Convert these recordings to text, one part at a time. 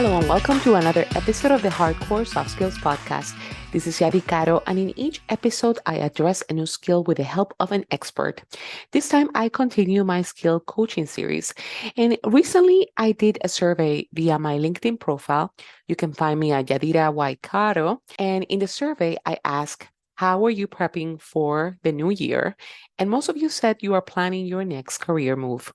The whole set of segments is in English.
Hello and welcome to another episode of the Hardcore Soft Skills Podcast. This is Yadi Caro, and in each episode, I address a new skill with the help of an expert. This time, I continue my skill coaching series. And recently, I did a survey via my LinkedIn profile. You can find me at Yadira Y. Caro. And in the survey, I asked, how are you prepping for the new year? And most of you said you are planning your next career move.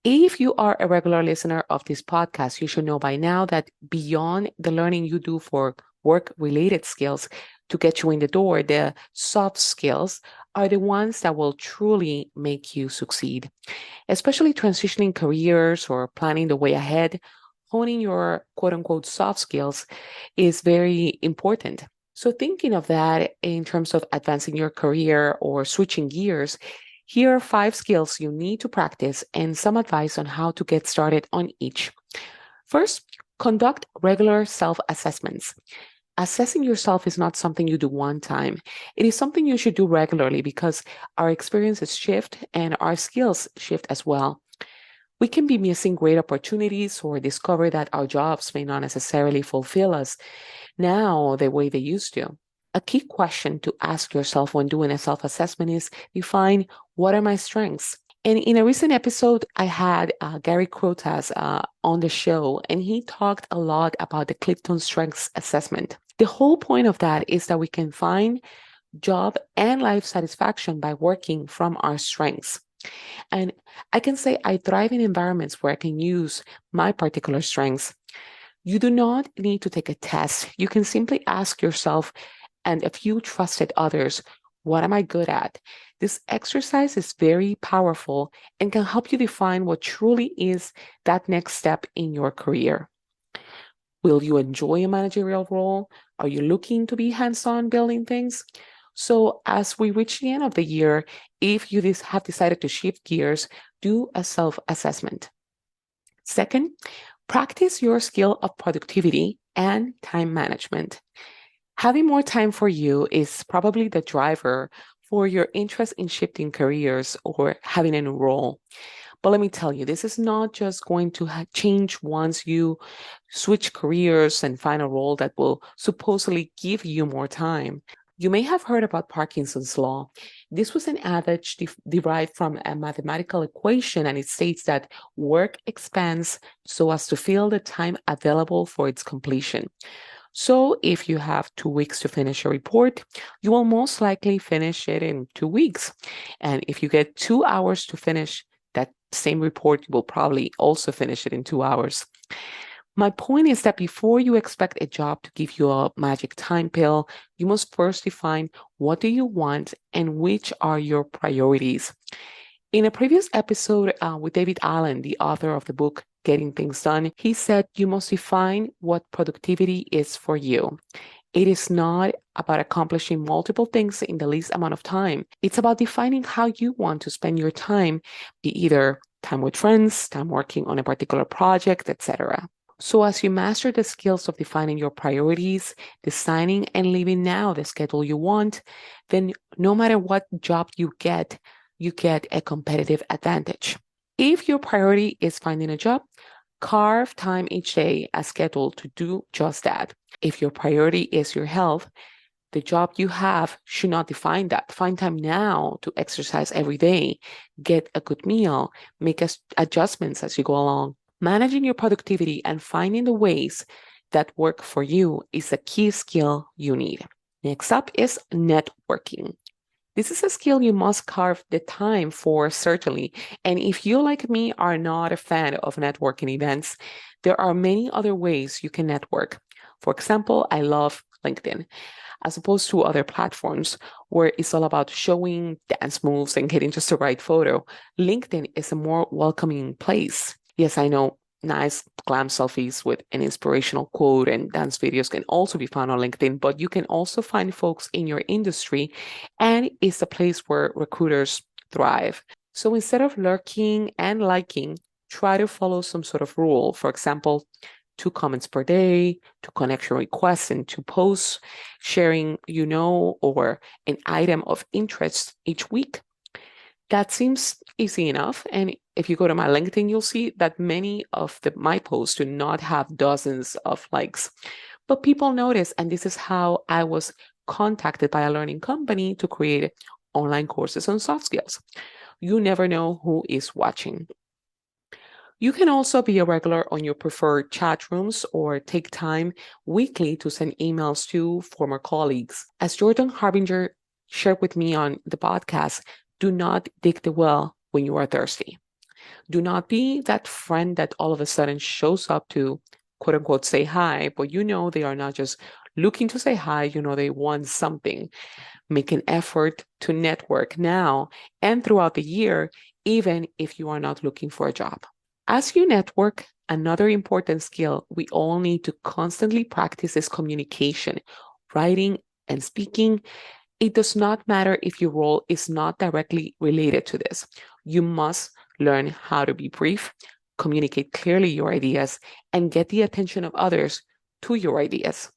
If you are a regular listener of this podcast, you should know by now that beyond the learning you do for work-related skills to get you in the door, the soft skills are the ones that will truly make you succeed. Especially transitioning careers or planning the way ahead, honing your quote-unquote soft skills is very important. So thinking of that in terms of advancing your career or switching gears, here are 5 skills you need to practice and some advice on how to get started on each. First, conduct regular self-assessments. Assessing yourself is not something you do one time. It is something you should do regularly because our experiences shift and our skills shift as well. We can be missing great opportunities or discover that our jobs may not necessarily fulfill us now the way they used to. A key question to ask yourself when doing a self-assessment is define what are my strengths? And in a recent episode, I had Gary Krotas on the show, and he talked a lot about the Clifton Strengths Assessment. The whole point of that is that we can find job and life satisfaction by working from our strengths. And I can say I thrive in environments where I can use my particular strengths. You do not need to take a test. You can simply ask yourself and a few trusted others, what am I good at? This exercise is very powerful and can help you define what truly is that next step in your career. Will you enjoy a managerial role? Are you looking to be hands-on building things? So as we reach the end of the year, if you have decided to shift gears, do a self-assessment. Second, practice your skill of productivity and time management. Having more time for you is probably the driver for your interest in shifting careers or having a new role. But let me tell you, this is not just going to change once you switch careers and find a role that will supposedly give you more time. You may have heard about Parkinson's law. This was an adage derived from a mathematical equation, and it states that work expands so as to fill the time available for its completion. So if you have 2 weeks to finish a report, you will most likely finish it in 2 weeks. And if you get 2 hours to finish that same report, you will probably also finish it in 2 hours. My point is that before you expect a job to give you a magic time pill, you must first define what do you want and which are your priorities. In a previous episode with David Allen, the author of the book Getting Things Done, he said you must define what productivity is for you. It is not about accomplishing multiple things in the least amount of time. It's about defining how you want to spend your time, be either time with friends, time working on a particular project, etc. So as you master the skills of defining your priorities, designing and living now the schedule you want, then no matter what job you get a competitive advantage. If your priority is finding a job, carve time each day as scheduled to do just that. If your priority is your health, the job you have should not define that. Find time now to exercise every day, get a good meal, make adjustments as you go along. Managing your productivity and finding the ways that work for you is a key skill you need. Next up is networking. This is a skill you must carve the time for, certainly. And if you, like me, are not a fan of networking events, there are many other ways you can network. For example, I love LinkedIn, as opposed to other platforms where it's all about showing dance moves and getting just the right photo. LinkedIn is a more welcoming place. Yes, I know nice glam selfies with an inspirational quote and dance videos can also be found on LinkedIn, but you can also find folks in your industry, and it's a place where recruiters thrive. So instead of lurking and liking, try to follow some sort of rule. For example, 2 comments per day, 2 connection requests and 2 posts, sharing, or an item of interest each week. That seems easy enough. And if you go to my LinkedIn, you'll see that many of my posts do not have dozens of likes. But people notice, and this is how I was contacted by a learning company to create online courses on soft skills. You never know who is watching. You can also be a regular on your preferred chat rooms or take time weekly to send emails to former colleagues. As Jordan Harbinger shared with me on the podcast, do not dig the well when you are thirsty. Do not be that friend that all of a sudden shows up to quote unquote say hi, but you know they are not just looking to say hi, you know they want something. Make an effort to network now and throughout the year, even if you are not looking for a job. As you network, another important skill we all need to constantly practice is communication, writing and speaking. It does not matter if your role is not directly related to this. You must learn how to be brief, communicate clearly your ideas, and get the attention of others to your ideas.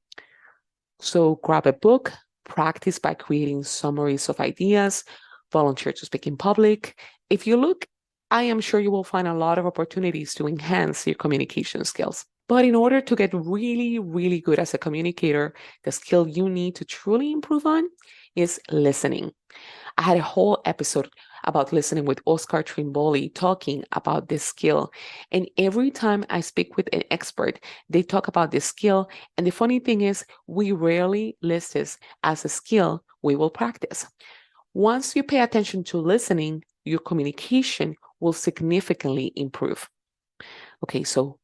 So grab a book, practice by creating summaries of ideas, volunteer to speak in public. If you look, I am sure you will find a lot of opportunities to enhance your communication skills. But in order to get really, really good as a communicator, the skill you need to truly improve on is listening. I had a whole episode about listening with Oscar Trimboli talking about this skill. And every time I speak with an expert, they talk about this skill. And the funny thing is, we rarely list this as a skill we will practice. Once you pay attention to listening, your communication will significantly improve. Okay, so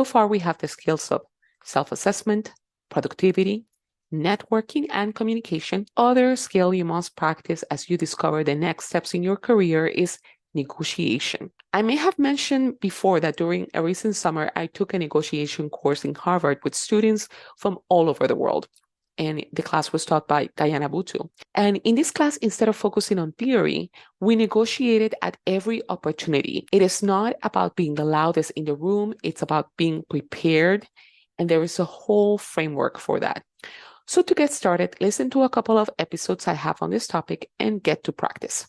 far we have the skills of self-assessment, productivity, networking, and communication. Other skill you must practice as you discover the next steps in your career is negotiation. I may have mentioned before that during a recent summer, I took a negotiation course in Harvard with students from all over the world. And the class was taught by Diana Butu. And in this class, instead of focusing on theory, we negotiated at every opportunity. It is not about being the loudest in the room, it's about being prepared. And there is a whole framework for that. So, to get started, listen to a couple of episodes I have on this topic and get to practice.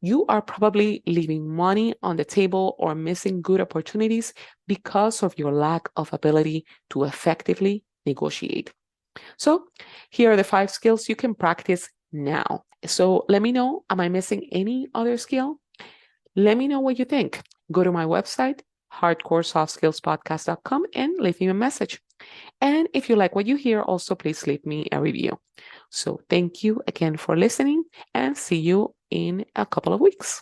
You are probably leaving money on the table or missing good opportunities because of your lack of ability to effectively negotiate. So, here are the 5 skills you can practice now. So, let me know, am I missing any other skill? Let me know what you think. Go to my website, hardcoresoftskillspodcast.com, and leave me a message. And if you like what you hear, also please leave me a review. So, thank you again for listening and see you in a couple of weeks.